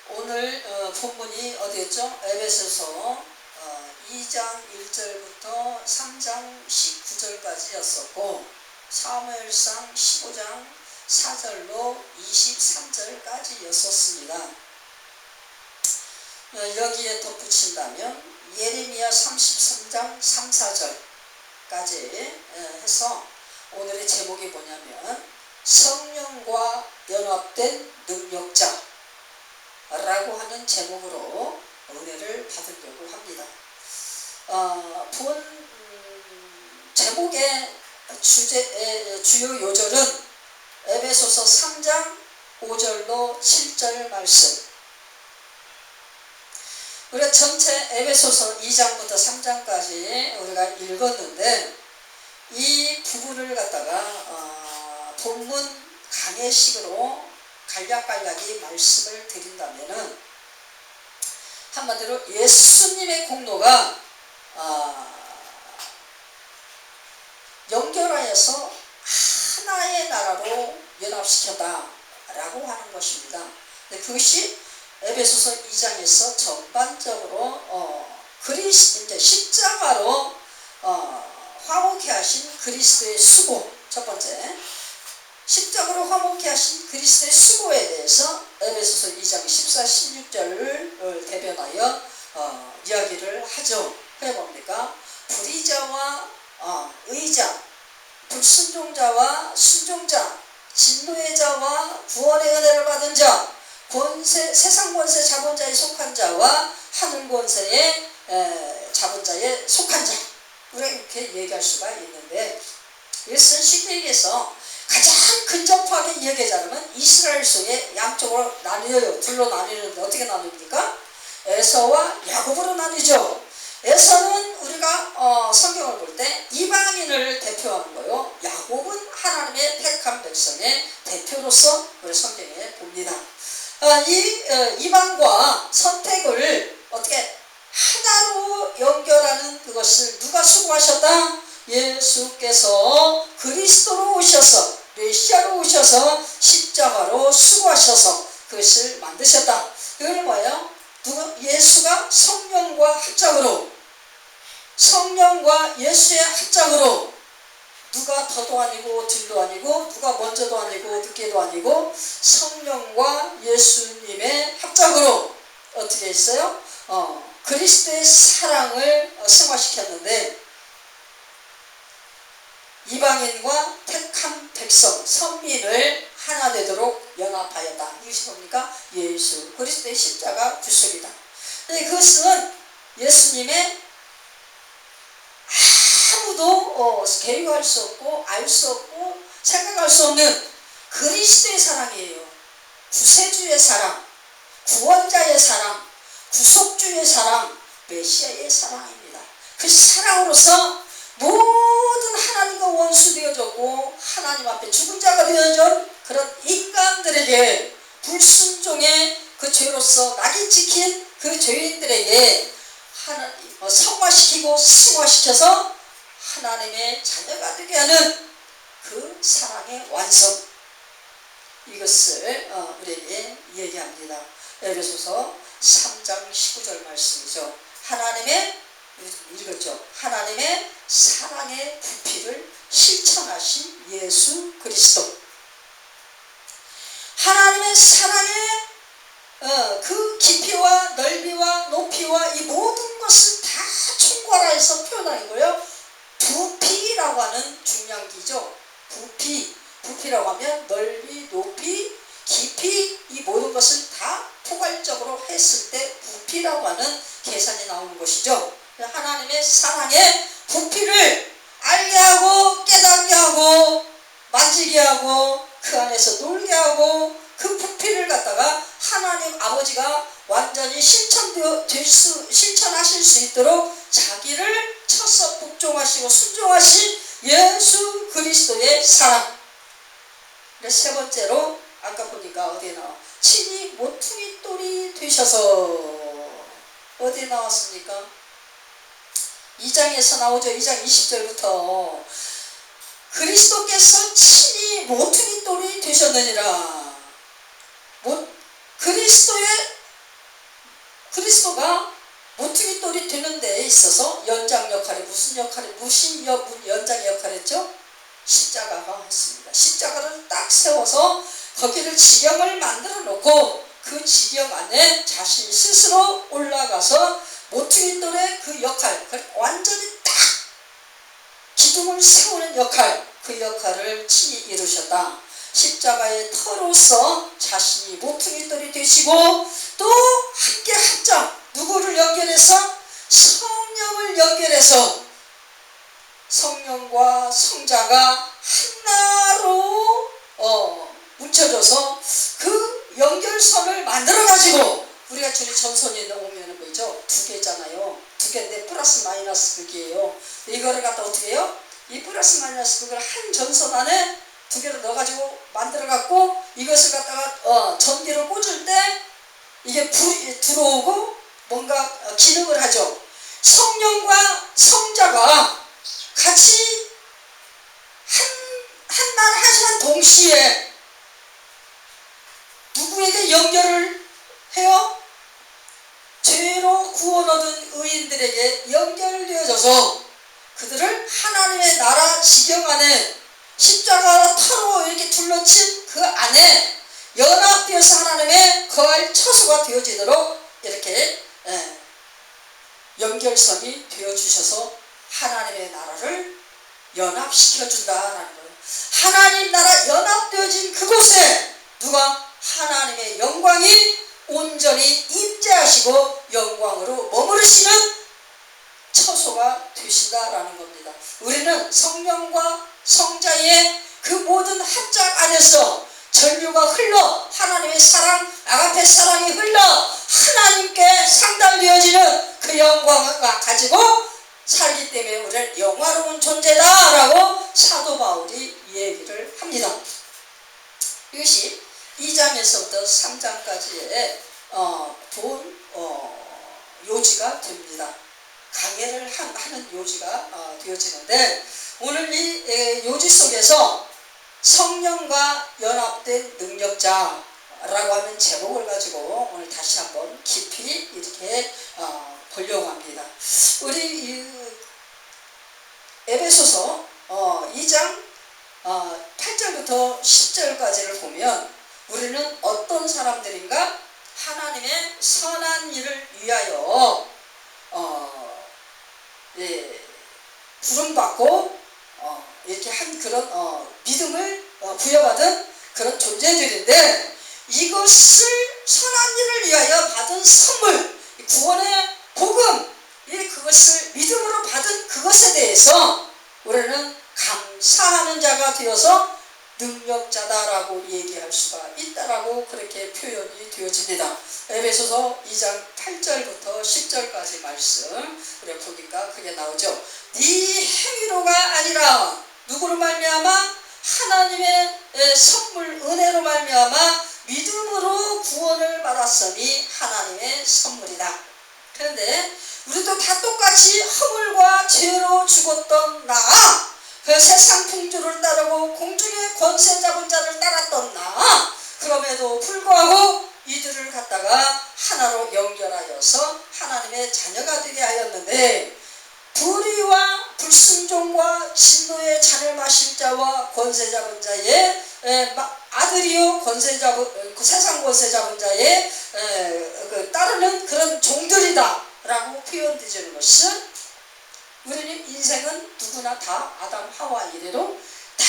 오늘 본문이 어디였죠? 에베소서 2장 1절부터 3장 19절까지였었고 사무엘상 15장 4절로 23절까지였었습니다. 여기에 덧붙인다면 예레미야 33장 3, 4절까지 해서 오늘의 제목이 뭐냐면 성령과 연합된 능력자 라고 하는 제목으로 은혜를 받으려고 합니다. 본 제목의 주요 요절은 에베소서 3장 5절로 7절 말씀. 우리가 전체 에베소서 2장부터 3장까지 우리가 읽었는데 이 부분을 갖다가 본문 강해식으로 간략간략히 말씀을 드린다면은 한마디로 예수님의 공로가 연결하여서 하나의 나라로 연합시켰다 라고 하는 것입니다. 그것이 에베소서 2장에서 전반적으로 이제 십자가로 화목케 하신 그리스도의 수고, 첫 번째 십자가로 화목케 하신 그리스도의 수고에 대해서 에베소서 2장 14, 16절을 대변하여 이야기를 하죠. 그게 뭡니까? 불의자와 의자, 불순종자와 순종자, 진노의 자와 구원의 은혜를 받은 자, 세상 권세 잡은 자에 속한 자와 하늘 권세의 잡은 자에 속한 자, 우리가 이렇게 얘기할 수가 있는데 이것은 쉽게 얘기해서 가장 근접하게 이야기하자면 이스라엘 속에 양쪽으로 나뉘어요. 둘로 나뉘는데 어떻게 나눕니까? 에서와 야곱으로 나뉘죠. 에서는 우리가 성경을 볼 때 이방인을 대표하는 거요. 야곱은 하나님의 택한 백성의 대표로서 우리 성경에 봅니다. 이방과 선택을 어떻게 하나로 연결하는 그것을 누가 수고하셨다? 예수께서 그리스도로 오셔서 메시아로 오셔서 십자가로 수고하셔서 그것을 만드셨다. 이건 뭐예요? 예수가 성령과 예수의 합작으로 누가 더도 아니고 딜도 아니고 누가 먼저도 아니고 늦게도 아니고 성령과 예수님의 합작으로 어떻게 했어요? 그리스도의 사랑을 승화시켰는데 이방인과 택한 백성, 선민을 하나 되도록 연합하였다. 이것이 뭡니까? 예수 그리스도의 십자가 구속이다. 그것은 예수님의 아무도 계획할 수 없고 알 수 없고 생각할 수 없는 그리스도의 사랑이에요. 구세주의 사랑, 구원자의 사랑, 구속주의 사랑, 메시아의 사랑입니다. 그 사랑으로서 모든 하나님과 원수 되어졌고 하나님 앞에 죽은 자가 되어진 그런 인간들에게 불순종의 그 죄로서 낙인 찍힌 그 죄인들에게 성화시키고 승화시켜서 하나님의 자녀가 되게 하는 그 사랑의 완성, 이것을 우리에게 얘기합니다. 에베소서 3장 19절 말씀이죠. 읽었죠. 하나님의 사랑의 부피를 실천하신 예수 그리스도. 하나님의 사랑의 그 깊이와 넓이와 높이와 이 모든 것을 다 총괄하여서 표현하는 거예요. 부피라고 하는 중량기죠. 부피라고 하면 넓이, 높이, 깊이 이 모든 것을 다 포괄적으로 했을 때 부피라고 하는 계산이 나오는 것이죠. 하나님의 사랑의 부피를 알게 하고 깨닫게 하고 만지게 하고 그 안에서 놀게 하고 그 부피를 갖다가 하나님 아버지가 완전히 실천하실 수 있도록 자기를 쳐서 복종하시고 순종하신 예수 그리스도의 사랑. 세 번째로 아까 보니까 어디에 나와? 친히 모퉁이 돌이 되셔서 어디에 나왔습니까? 2장에서 나오죠. 2장 20절부터 그리스도께서 친히 모퉁이 돌이 되셨느니라. 그리스도의 그리스도가 모퉁이 돌이 되는 데에 있어서 연장 역할이 무슨 연장 역할을 했죠? 십자가가 했습니다. 십자가를 딱 세워서 거기를 지경을 만들어 놓고 그 지경 안에 자신 스스로 올라가서 모퉁이 돌의 그 역할, 완전히 딱 기둥을 세우는 역할, 그 역할을 친히 이루셨다. 십자가의 터로서 자신이 모퉁이 돌이 되시고 또 함께 합작, 누구를 연결해서? 성령을 연결해서 성령과 성자가 하나로 뭉쳐져서 그 연결선을 만들어가지고 우리가 주님 전선에 오면은 뭐죠? 두 개잖아요. 두 개인데 플러스 마이너스 극이에요. 이거를 갖다 어떻게 해요? 이 플러스 마이너스 극을 한 전선 안에 두 개를 넣어가지고 만들어갖고 이것을 갖다가 전기를 꽂을 때 이게 불이 들어오고 뭔가 기능을 하죠. 성령과 성자가 같이 한 동시에 누구에게 연결을 해요? 죄로 구원 얻은 의인들에게 연결되어져서 그들을 하나님의 나라 지경 안에 십자가로 터로 이렇게 둘러친 그 안에 연합되어서 하나님의 거할 처소가 되어지도록 이렇게 연결선이 되어주셔서 하나님의 나라를 연합시켜준다라는 거예요. 하나님 나라 연합되어진 그곳에 누가? 하나님의 영광이 온전히 임재하시고 영광으로 머무르시는 처소가 되신다라는 겁니다. 우리는 성령과 성자의 그 모든 합작 안에서 전류가 흘러 하나님의 사랑, 아가페 사랑이 흘러 하나님께 상달되어지는 그 영광을 가지고 살기 때문에 우리는 영화로운 존재다라고 사도 바울이 얘기를 합니다. 이것이 2장에서부터 3장까지의 좋은 요지가 됩니다. 강해를 하는 요지가 되어지는데 오늘 이 요지 속에서 성령과 연합된 능력자라고 하는 제목을 가지고 오늘 다시 한번 깊이 이렇게 보려고 합니다. 우리 에베소서 2장 8절부터 10절까지를 보면 우리는 어떤 사람들인가? 하나님의 선한 일을 위하여 부름받고 이렇게 한 그런 믿음을 부여받은 그런 존재들인데 이것을 선한 일을 위하여 받은 선물, 구원의 복음, 그것을 믿음으로 받은 그것에 대해서 우리는 감사하는 자가 되어서 능력자다라고 얘기할 수가 있다라고 그렇게 표현이 되어집니다. 에베소서 2장 8절부터 10절까지 말씀 우리가 보니까 그게 나오죠. 네 행위로가 아니라 누구로 말미암아? 하나님의 선물 은혜로 말미암아 믿음으로 구원을 받았으니 하나님의 선물이다. 그런데 우리도 다 똑같이 허물과 죄로 죽었던 나, 그 세상 풍조를 따르고 공중의 권세 잡은 자를 따랐던 나, 그럼에도 불구하고 이들을 갖다가 하나로 연결하여서 하나님의 자녀가 되게 하였는데 불의와 불순종과 진노의 잔을 마실 자와 권세 잡은 자의 아들이요 세상 권세 잡은 자의 따르는 그런 종들이다 라고 표현되는 것은 우리는 인생은 누구나 다 아담 하와 이래로 다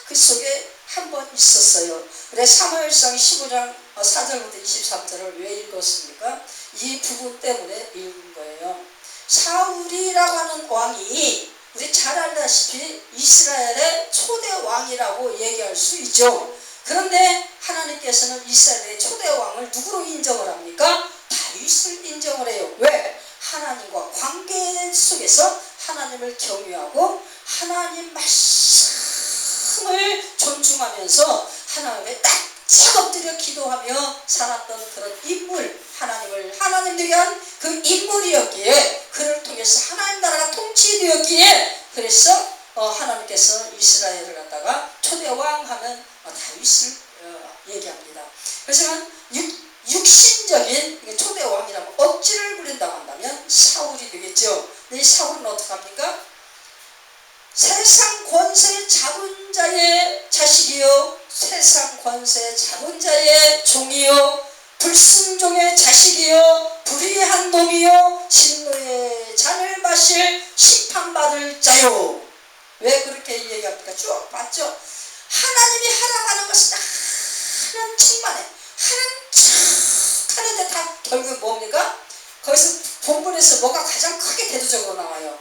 그 속에 한 번 있었어요. 그래 사무엘상 15장 4절부터 23절을 왜 읽었습니까? 이 부분 때문에 읽은 거예요. 사울이라고 하는 왕이 우리 잘 알다시피 이스라엘의 초대 왕이라고 얘기할 수 있죠. 그런데 하나님께서는 이스라엘의 초대 왕을 누구로 인정을 합니까? 다윗을 인정을 해요. 왜? 하나님과 관계 속에서 하나님을 경외하고 하나님 말씀을 존중하면서 하나님의 딱 엎드려 기도하며 살았던 그런 인물, 하나님 되게 한 그 인물이었기에 그를 통해서 하나님 나라가 통치되었기에 그래서 하나님께서 이스라엘을 갖다가 초대왕 하면 다윗을 얘기합니다. 그래서 육신적인 초대왕이라고 사울이 되겠죠. 이 사울은 어떡합니까? 세상 권세 잡은 자의 자식이요, 세상 권세 잡은 자의 종이요, 불순종의 자식이요, 불의한 놈이요, 진노의 잔을 마실 심판받을 자요. 왜 그렇게 얘기합니까? 쭉 봤죠. 하나님이 하라고 하는 것은 하는 척만 해. 하는 척 하는데 다 결국 뭡니까? 거기서 본문에서 뭐가 가장 크게 대두적으로 나와요.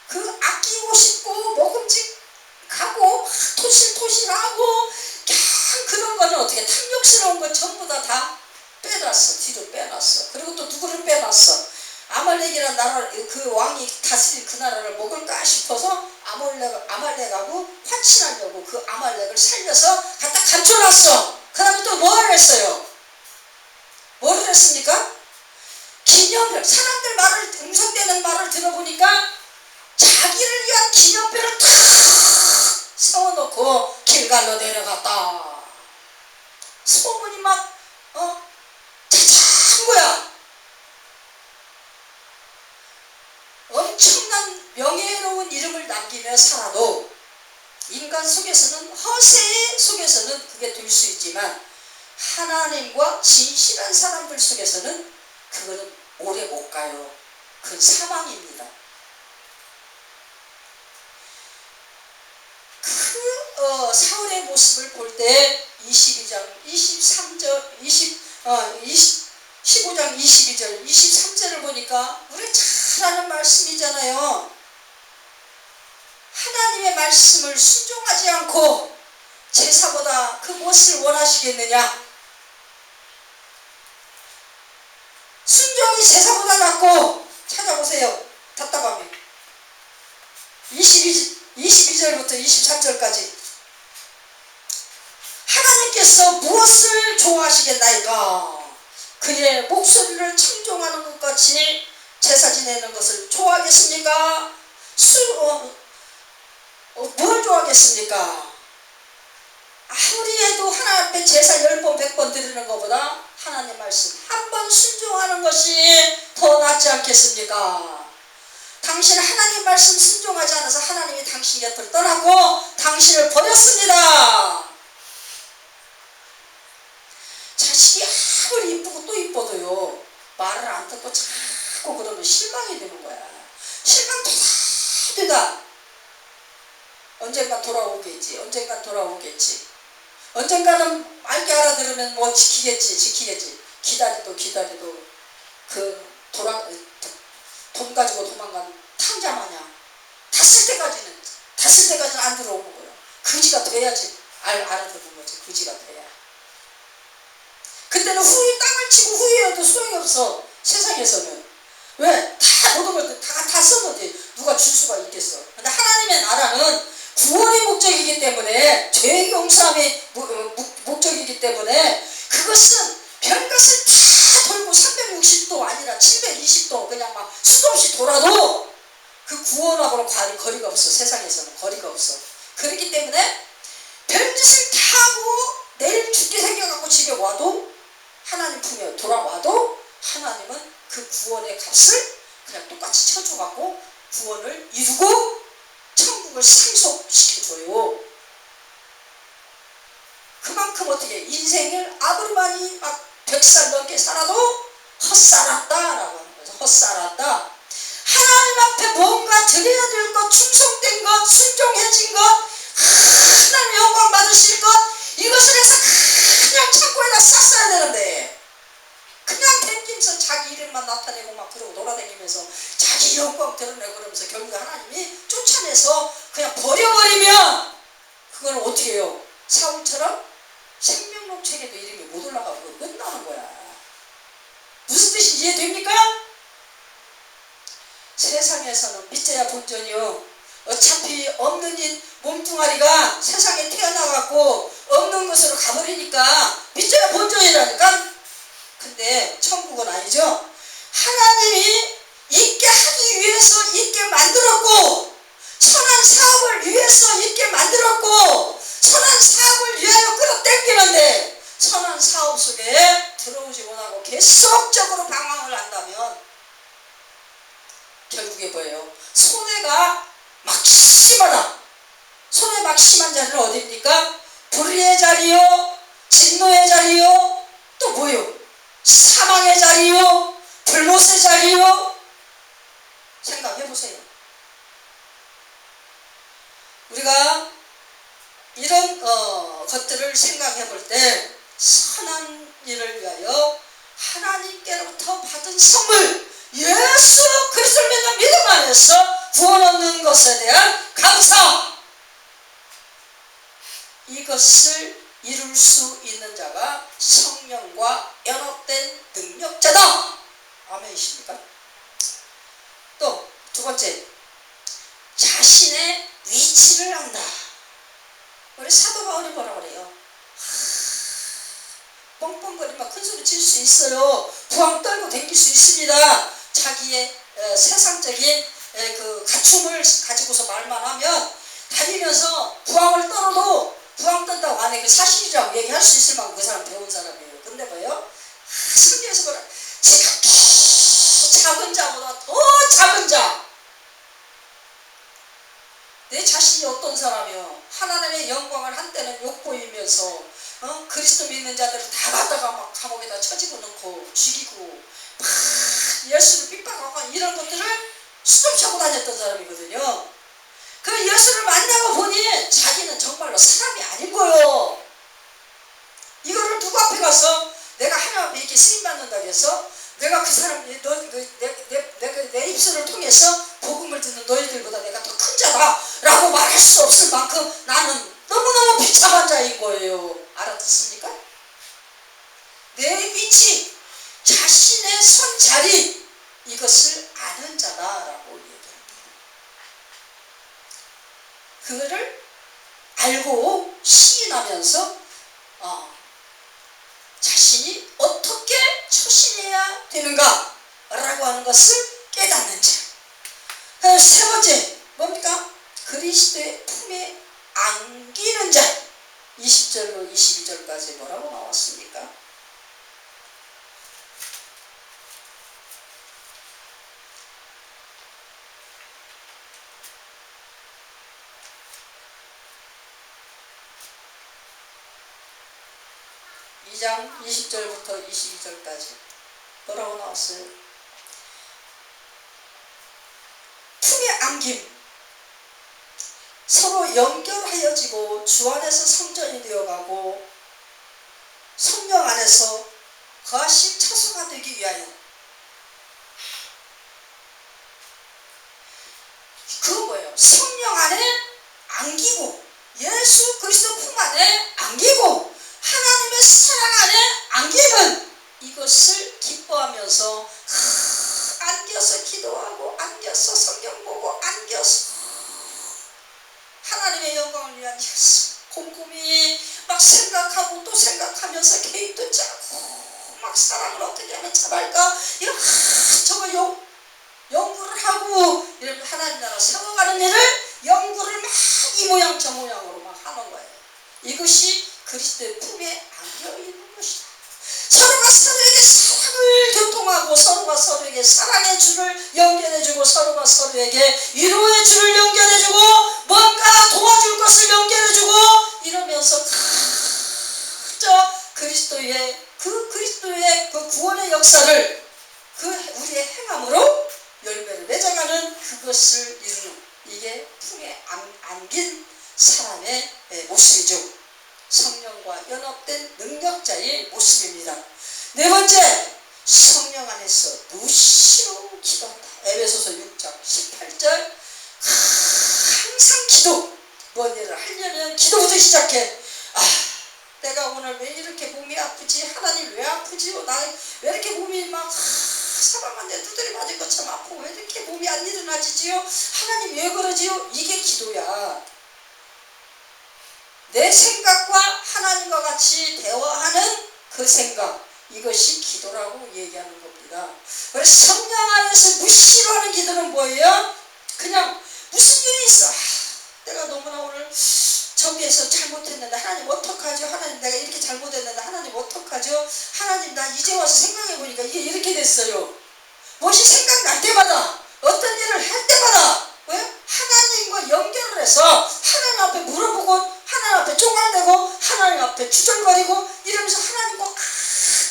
그 아끼고 싶고 먹음직하고 토실토실하고 그냥 그런 거는 어떻게 탐욕스러운 거 전부 다 빼놨어. 뒤로 빼놨어. 그리고 또 누구를 빼놨어? 아말렉이라는 나라, 그 왕이 다스린 그 나라를 먹을까 싶어서 아말렉하고 화친하려고 그 아말렉을 살려서 갖다 감춰놨어. 그 다음에 또 뭐를 했어요? 뭐를 했습니까? 기념별, 사람들 말을, 응석되는 말을 들어보니까 자기를 위한 기념표를 탁 세워놓고 길갈로 내려갔다. 소문이 막 자자한 거야. 엄청난 명예로운 이름을 남기며 살아도 인간 속에서는, 허세 속에서는 그게 될 수 있지만 하나님과 진실한 사람들 속에서는 그거는 오래 못 가요. 그건 사망입니다. 사울의 모습을 볼 때 22장 23절 15장 22절 23절을 보니까 우리 잘 아는 말씀이잖아요. 하나님의 말씀을 순종하지 않고 제사보다 그 무엇을 원하시겠느냐? 순종이 제사보다 낫고, 찾아보세요. 답답하면 22절부터 23절까지 하나님께서 무엇을 좋아하시겠나이까? 그의 목소리를 청종하는 것 같이 제사 지내는 것을 좋아하겠습니까? 뭘 좋아하겠습니까? 아무리 해도 하나님 앞에 제사 10번 100번 드리는 것보다 하나님 말씀 한 번 순종하는 것이 더 낫지 않겠습니까? 당신 하나님 말씀 순종하지 않아서 하나님이 당신 곁을 떠나고 당신을 버렸습니다. 자식이 아무리 이쁘고 또 이뻐도요, 말을 안 듣고 자꾸 그러면 실망이 되는 거야. 실망 되다 언젠간 돌아오겠지. 언젠가는 알게 알아들으면 뭐 지키겠지. 기다려도 그 돈 가지고 도망간 탕자 마냥 탔을 때까지는 안 들어오는 거예요. 그지가 돼야지 알아듣는 거지. 그지가 돼야. 그때는 땅을 치고 후회해도 소용이 없어. 세상에서는. 왜? 다 모든 걸 다 썼는데 누가 줄 수가 있겠어. 근데 하나님의 나라는 구원의 목적이기 때문에, 죄 용서함의 목적이기 때문에 그것은 별것을 다 돌고 360도 아니라 720도 그냥 막 수도 없이 돌아도 그 구원하고는 거리가 없어. 세상에서는 거리가 없어. 그렇기 때문에 별짓을 다 하고 내일 죽게 생겨갖고 집에 와도, 하나님 품에 돌아와도 하나님은 그 구원의 값을 그냥 똑같이 쳐줘갖고 구원을 이루고 천국을 상속시켜줘요. 그만큼 어떻게 인생을 아무리 많이 막 100살 넘게 살아도 헛살았다라고 하는 거죠. 헛살았다. 하나님 앞에 뭔가 드려야 될 것, 충성된 것, 순종해진 것, 하나님 영광 받으실 것, 이것을 해서 그냥 창고에다 쌌어야 되는데, 그냥 댕기면서 자기 이름만 나타내고 막 그러고 돌아다니면서 자기 영광 드러내고 그러면서 결국에 하나님이 쫓아내서 그냥 버려버리면 그걸 어떻게 해요? 사울처럼 생명록 책에도 이름이 못 올라가고 끝나는 거야. 무슨 뜻인지 이해됩니까? 세상에서는 믿져야 본전이요. 어차피 없는 이 몸뚱아리가 세상에 태어나갖고 없는 것으로 가버리니까 믿져야 본전이라니까. 근데 천국은 아니죠. 하나님이 있게 하기 위해서 있게 만들었고, 선한 사업을 위해서 있게 만들었고, 선한 사업을 위하여 끌어당기는데 선한 사업 속에 들어오지 못하고 계속적으로 방황을 한다면 결국에 뭐예요? 손해가 막심하다. 손해 막심한 자리는 어디입니까? 불의의 자리요, 진노의 자리요, 또 뭐요? 사망의 자리요, 불못의 자리요. 생각해보세요. 우리가 이런 것들을 생각해 볼 때 선한 일을 위하여 하나님께로부터 받은 선물, 예수 그리스도를 믿는 믿음 안에서 구원 얻는 것에 대한 감사, 이것을 이룰 수 있는 자가 성령과 연합된 능력자다. 아멘이십니까? 또 두 번째, 자신의 위치를 안다. 우리 사도 바울이 뭐라 그래요? 뻥뻥거리면 큰 소리 칠 수 있어요. 부항 떨고 댕길 수 있습니다. 자기의 세상적인 그 갖춤을 가지고서 말만 하면 다니면서 부항을 떨어도 부항 떤다고 안에 그 사실이라고 얘기할 수 있을 만큼 그 사람 배운 사람이에요. 근데 뭐예요? 성경에서 뭐라, 지극히 작은 자보다 더 작은 자. 내 자신이 어떤 사람이요? 하나님의 영광을 한때는 욕보이면서 그리스도 믿는 자들을 다 갖다가 막 감옥에다 쳐지고 넣고 죽이고 막 예수를 핍박하고 이런 것들을 수동차고 다녔던 사람이거든요. 그 예수를 만나고 보니 자기는 정말로 사람이 아닌 거예요. 이거를 누구 앞에 가서 내가 하나님 앞에 이렇게 쓰임받는다고 해서 내가 그 사람, 내 입술을 통해서 복음을 듣는 너희들보다 내가 더 큰 자다 라고 말할 수 없을 만큼 나는 너무너무 비참한 자인 거예요. 알아듣습니까? 내 위치, 자신의 선 자리, 이것을 아는 자다라고 얘기합니다. 그거를 알고 시인하면서 자신이 어떻게 처신해야 되는가 라고 하는 것을 깨닫는 자. 세 번째 뭡니까? 그리스도의 품에 안기는 자. 20절로 22절까지 뭐라고 나왔습니까? 이 장 20절부터 22절까지 뭐라고 나왔어요? 품에 안김, 서로 연결하여지고 주 안에서 성전이 되어가고 성령 안에서 거하신 처소가 되기 위하여. 그거 뭐예요? 성령 안에 안기고 예수 그리스도 품 안에 안기고 하나님의 사랑 안에 안기는, 이것을 기뻐하면서 안겨서 기도하고 안겨서 성경 보고 안겨서 하나님의 영광을 위한 곰곰이 막 생각하고 또 생각하면서 개입도 짜고 막 사랑을 어떻게 하면 잘할까 저거 연구를 하고 이렇게 하나님 나라 세워가는 일을 연구를 막 이 모양 저 모양으로 막 하는 거예요. 이것이 그리스도의 품에 안겨있는 것이다. 서로가 서로에게 사랑을 교통하고 서로가 서로에게 사랑의 줄을 연결해주고 서로가 서로에게 위로의 줄을 연결해주고 뭔가 도와줄 것을 연결해주고 이러면서 그리스도의 그 구원의 역사를 우리의 행함으로 열매를 맺어가는 그것을 이루는, 이게 품에 안긴 사람의 모습이죠. 성령과 연합된 능력자의 모습입니다. 네 번째, 성령 안에서 무시로 기도한다. 에베소서 6장 18절. 항상 기도. 뭔 일을 하려면 기도부터 시작해. 내가 오늘 왜 이렇게 몸이 아프지? 하나님 왜 아프지요? 나 왜 이렇게 몸이 막 사방한데 두드려 맞은 것처럼 아프고 왜 이렇게 몸이 안 일어나지지요? 하나님 왜 그러지요? 이게 기도야. 내 생각과 하나님과 같이 대화하는 그 생각, 이것이 기도라고 얘기하는 겁니다. 그래서 성령 안에서 무시로 하는 기도는 뭐예요? 그냥 무슨 일이 있어, 내가 너무나 오늘 저기에서 잘못했는데 하나님 어떡하죠? 하나님 내가 이렇게 잘못했는데 하나님 어떡하죠? 하나님 나 이제 와서 생각해보니까 이게 이렇게 됐어요. 무엇이 생각날 때마다 어떤 일을 할 때마다 왜? 하나님과 연결을 해서 하나님 앞에 물어보고 하나님 앞에 쪼갈대고 하나님 앞에 주절거리고 이러면서 하나님과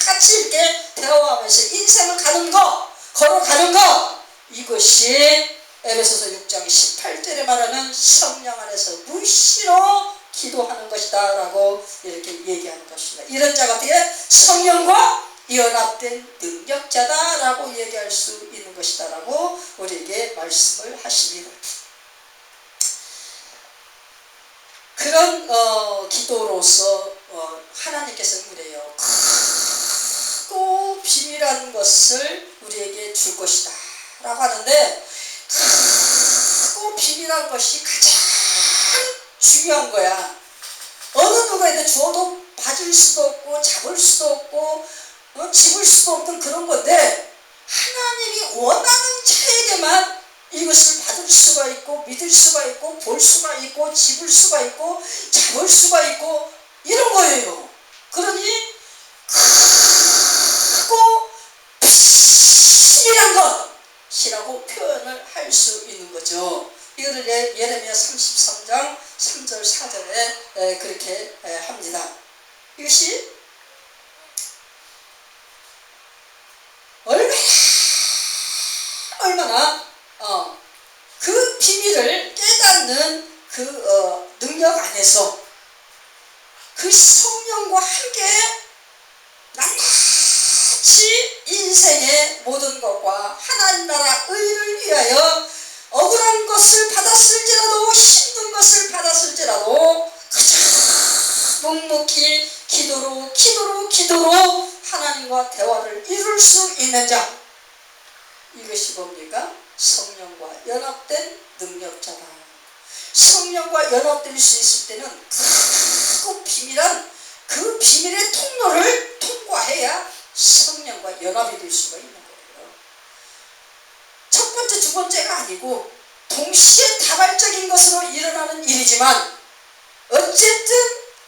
같이 이렇게 대화하면서 인생을 가는 거, 걸어가는 거, 이것이 에베소서 6장 18절에 말하는 성령 안에서 무시로 기도하는 것이다 라고 이렇게 얘기하는 것입니다. 이런 자가 어떻게 성령과 연합된 능력자다 라고 얘기할 수 있는 것이다 라고 우리에게 말씀을 하십니다. 그런 기도로서 하나님께서는 그래요. 크고 비밀한 것을 우리에게 줄 것이다 라고 하는데, 크고 비밀한 것이 가장 중요한 거야. 어느 누구에게 주어도 받을 수도 없고 잡을 수도 없고 집을 수도 없는 그런 건데, 하나님이 원하는 자에게만 이것을 받을 수가 있고 믿을 수가 있고 볼 수가 있고 집을 수가 있고 잡을 수가 있고 이런 거예요. 그러니 크고 비밀한 것이라고 표현을 할 수 있는 거죠. 이거를 예레미야 33장 3절 4절에 그렇게 합니다. 이것이 얼마나 그 비밀을 깨닫는 그 능력 안에서 그 성령과 함께 낱낱이 인생의 모든 것과 하나님 나라 의를 위하여 억울한 것을 받았을지라도 힘든 것을 받았을지라도 그저 묵묵히 기도로 하나님과 대화를 이룰 수 있는 자, 이것이 뭡니까? 성령과 연합된 능력자다. 성령과 연합될 수 있을 때는 크고 비밀한 그 비밀의 통로를 통과해야 성령과 연합이 될 수가 있는 거예요. 첫 번째, 두 번째가 아니고 동시에 다발적인 것으로 일어나는 일이지만, 어쨌든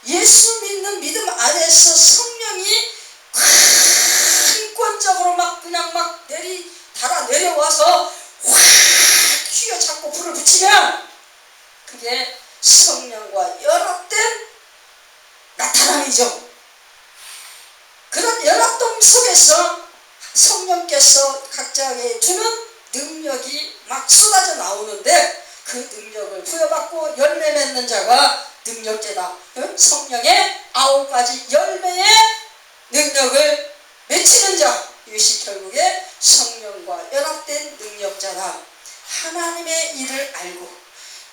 예수 믿는 믿음 안에서 성령이 힘권적으로 그냥 달아 내려와서 확 휘어잡고 불을 붙이면 그게 성령과 연합된 나타남이죠. 그런 연합동 속에서 성령께서 각자에게 주는 능력이 막 쏟아져 나오는데, 그 능력을 부여받고 열매 맺는 자가 능력자다. 성령의 9가지 열매의 능력을 맺히는 자, 이것이 결국에 성령과 연합된 능력자다. 하나님의 일을 알고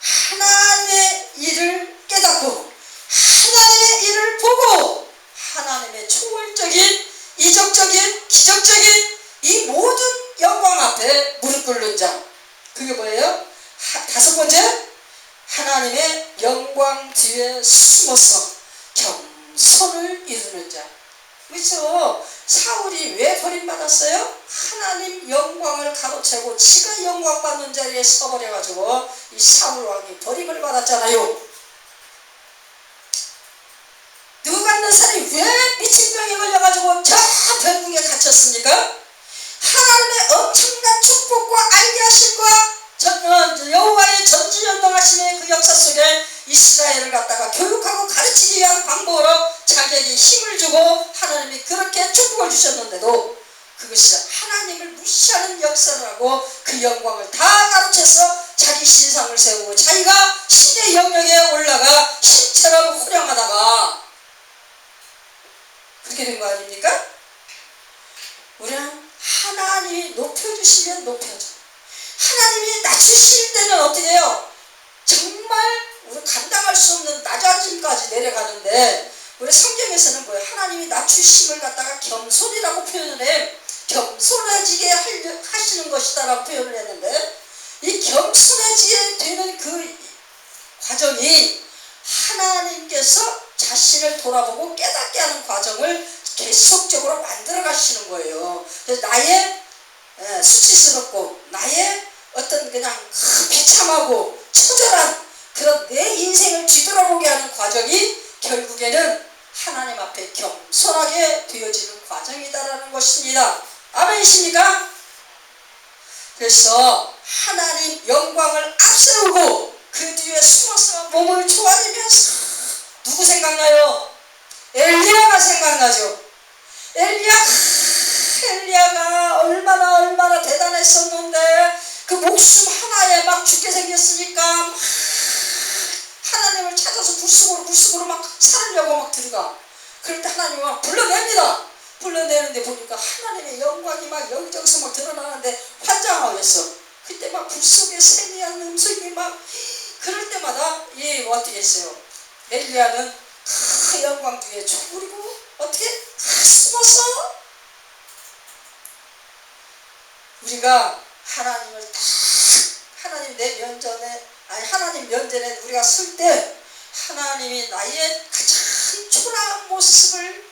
하나님의 일을 깨닫고 하나님의 일을 보고 하나님의 초월적인 이적적인 기적적인 이 모든 영광 앞에 무릎 꿇는 자, 그게 뭐예요? 다섯 번째, 하나님의 영광 뒤에 숨어서 겸손을 이루는 자. 그렇죠? 사울이 왜 버림받았어요? 하나님 영광을 가로채고 지가 영광 받는 자리에 서버려가지고 이 사울 왕이 버림을 받았잖아요. 느부갓네살이 왜 미친병에 걸려가지고 저 병궁에 갇혔습니까? 하나님의 엄청난 축복과 알게하심과 여호와의 전지전능하심의 그 역사 속에 이스라엘을 갖다가 교육하고 가르치기 위한 방법으로 자기에게 힘을 주고 하나님이 그렇게 축복을 주셨는데도 그것이 하나님을 무시하는 역사를 하고 그 영광을 다 가로채서 자기 신상을 세우고 자기가 신의 영역에 올라가 신처럼 호령하다가 그렇게 된 거 아닙니까? 우리는 하나님이 높여주시면 높여줘. 하나님이 낮추실 때는 어떻게 해요? 정말 우리 감당할 수 없는 낮아짐까지 내려가는데, 우리 성경에서는 뭐예요? 하나님이 낮추심을 갖다가 겸손이라고 표현을 해. 겸손해지게 하시는 것이다 라고 표현을 했는데, 이 겸손해지게 되는 그 과정이 하나님께서 자신을 돌아보고 깨닫게 하는 과정을 계속적으로 만들어 가시는 거예요. 그래서 나의 수치스럽고 나의 어떤 그냥 비참하고 처절한 그런 내 인생을 뒤돌아보게 하는 과정이 결국에는 하나님 앞에 겸손하게 되어지는 과정이다라는 것입니다. 아멘이십니까? 그래서 하나님 영광을 앞세우고 그 뒤에 숨어서 몸을 조아리면서 누구 생각나요? 엘리야가 생각나죠. 엘리야가 얼마나 대단했었는데 그 목숨 하나에 막 죽게 생겼으니까 막 하나님을 찾아서 굴속으로 막 살으려고 막 들어가. 그럴 때 하나님이 막 불러냅니다. 불러내는데 보니까 하나님의 영광이 막 여기저기서 막 드러나는데 환장하겠어. 그때 막 굴속에 세미한 음성이 막 그럴 때마다 어떻게 했어요? 엘리야는 그 영광 뒤에 쪼그리고 어떻게 숨어서 우리가 하나님을 딱 하나님 면전에 우리가 설 때 하나님이 나의 가장 초라한 모습을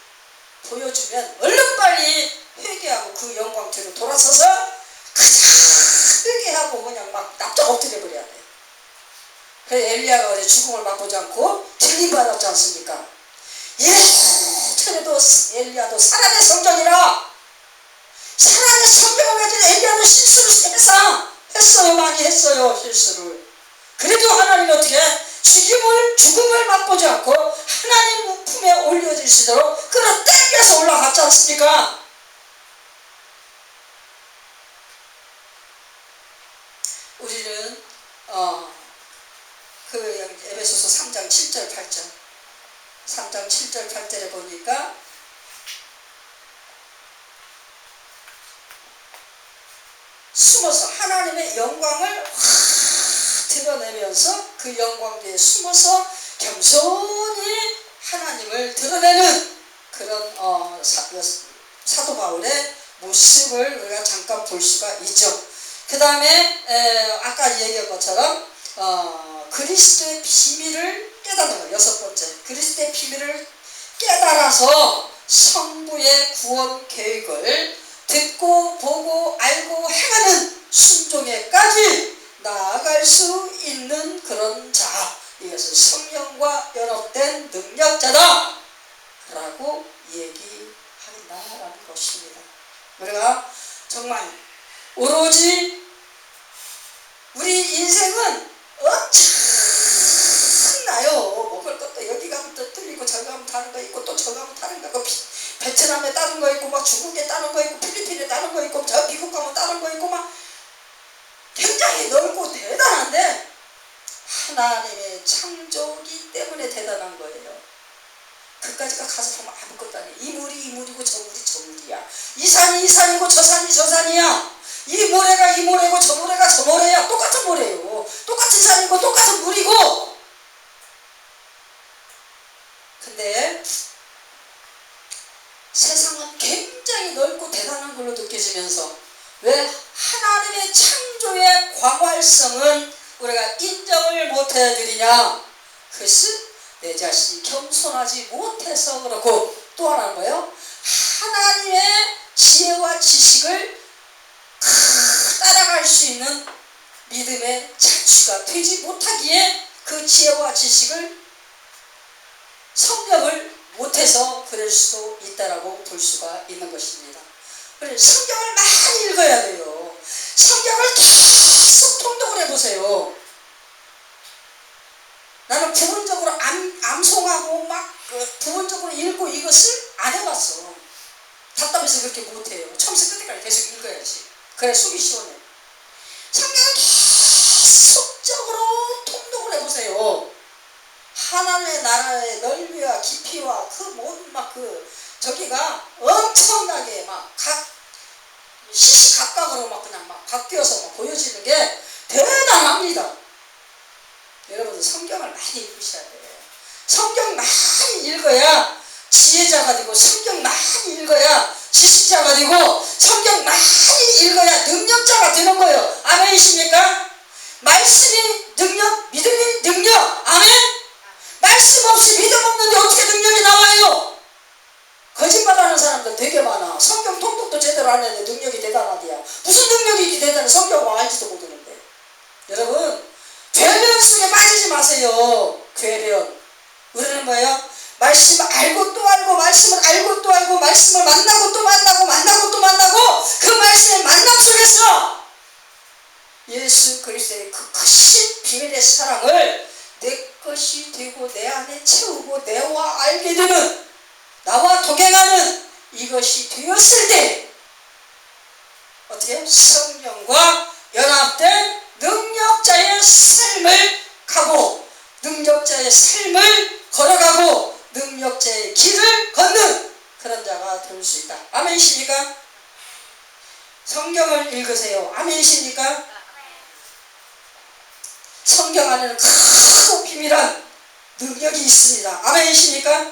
보여주면 얼른 빨리 회개하고 그 영광 뒤로 돌아서서 가장 회개하고 그냥 막 납작 엎드려 버려야 돼. 그래서 엘리야가 어제 죽음을 맛보지 않고 들림받았지 않습니까? 예전에도 엘리야도 사람의 성전이라 사람의 성경을 가진 엘리야도 실수를 세상 했어요. 많이 했어요. 실수를. 그래도 하나님이 어떻게 죽음을 맛보지 않고 하나님 품에 올려질 수 있도록 끌어당겨서 올라갔지 않습니까? 우리는 그 에베소서 3장 7절 8절 3장 7절 8절에 보니까 숨어서 하나님의 영광을 확 드러내면서 그 영광 뒤에 숨어서 겸손히 하나님을 드러내는 그런 사도 바울의 모습을 우리가 잠깐 볼 수가 있죠. 그 다음에 아까 얘기한 것처럼 그리스도의 비밀을 깨닫는 거예요. 6번째, 그리스도의 비밀을 깨달아서 성부의 구원 계획을 듣고 보고 알고 행하는 순종에까지 나아갈 수 있는 그런 자, 이것은 성령과 연합된 능력자다 라고 얘기한다라는 것입니다. 우리가 정말 오로지 우리 인생은 엄청나요. 먹을 것도 여기 가면 또 틀리고 저기 가면 다른 거 있고 또 저기 가면 다른 거 있고 베트남에 다른 거 있고 막 중국에 다른 거 있고 필리핀에 다른 거 있고 저 미국 가면 다른 거 있고 막 굉장히 넓고 대단한데 하나님의 창조기 때문에 대단한 거예요. 그까지가 가서 보면 아무것도 아니에요. 이 물이고 저 물이야. 이 산이 이 산이고 저 산이 저 산이야. 이 모래가 이 모래고 저 모래가 저 모래야. 똑같은 모래예요. 똑같은 산이고 똑같은 물이고. 근데 세상은 굉장히 넓고 대단한 걸로 느껴지면서 왜 하나님의 창조의 광활성은 우리가 인정을 못해드리냐? 그것은 내 자신이 겸손하지 못해서 그렇고, 또 하나는 뭐예요? 하나님의 지혜와 지식을 따라갈 수 있는 믿음의 자취가 되지 못하기에 그 지혜와 지식을 성경을 못해서 그럴 수도 있다라고 볼 수가 있는 것입니다. 그래서 성경을 많이 읽어야 돼요. 성경을 계속 통독을 해보세요. 나는 부분적으로 암송하고 막 부분적으로 읽고 이것을 안 해봤어. 답답해서 그렇게 못해요. 처음부터 끝까지 계속 읽어야지. 그래 속이 시원해. 성경을 계속적으로 통독을 해보세요. 하나님의 나라의 넓이와 깊이와 그 모든 저기가 엄청나게 막 시시각각으로 막 그냥 막 바뀌어서 막 보여지는 게 대단합니다. 여러분들 성경을 많이 읽으셔야 돼요. 성경 많이 읽어야 지혜자가 되고, 성경 많이 읽어야 지식자가 되고, 성경 많이 읽어야 능력자가 되는 거예요. 아멘이십니까? 말씀이 능력, 믿음이 능력. 아멘? 말씀 없이 믿음 없는데 어떻게 능력이 나와요? 거짓말하는 사람들 되게 많아. 성경 통독도 제대로 안 했는데 능력이 대단하대요. 무슨 능력이 대단해? 성경 알지도 모르는데. 여러분, 괴변 속에 빠지지 마세요. 괴변. 우리는 뭐예요? 말씀 알고 또 알고, 말씀을 알고 또 알고, 말씀을 만나고 또 만나고, 만나고 또 만나고, 그 말씀의 만남 속에서 예수 그리스도의 그 크신 비밀의 사랑을 내 것이 되고 내 안에 채우고 내와 알게 되는, 나와 동행하는 이것이 되었을 때 어떻게 성령과 연합된 능력자의 삶을 가고 능력자의 삶을 걸어가고 능력자의 길을 걷는 그런 자가 될 수 있다. 아멘이십니까? 성경을 읽으세요. 아멘이십니까? 성경 안에는 크고 비밀한 능력이 있습니다. 아멘이십니까?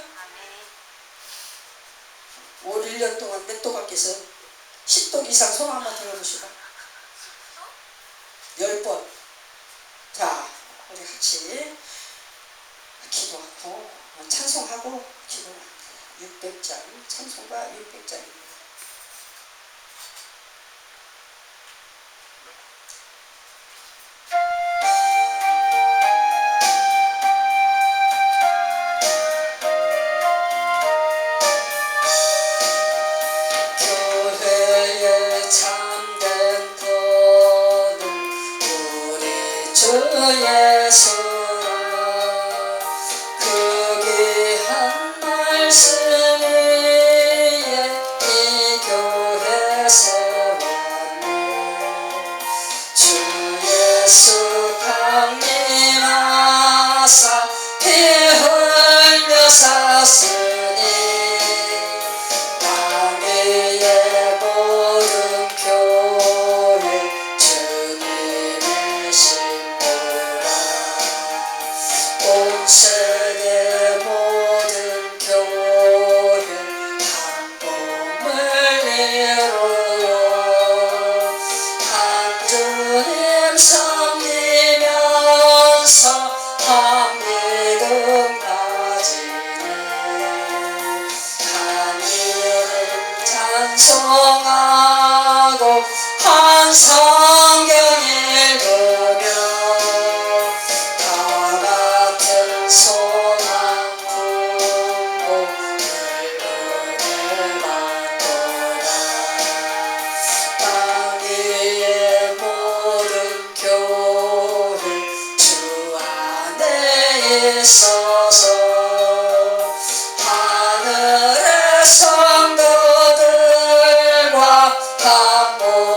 5, 1년 동안 몇 도각께서 10독 이상 손 한번 들어보시고 10번. 자, 우리 같이 기도하고 찬송하고 기도합니다. 600장 찬송가 600장입니다. 교회의 참된 터는 우리 주 예수라. 그 귀한 말씀 위에 이 교회 세웠네. 주 예수 강림하사 피 흘려 샀으니 땅 위의 모든 교회 주님의 신부라. 온 세계 모든 교회 한 몸을 이루어 한 주님 섬기면서 한 믿음 가지네. 한 이름 찬송하고 한 성경 읽으며 다 같은 소망 품고 늘 은혜 받노라. 땅 위의 모든 교회 주 안에 있어서 하늘의 성도들과 한 몸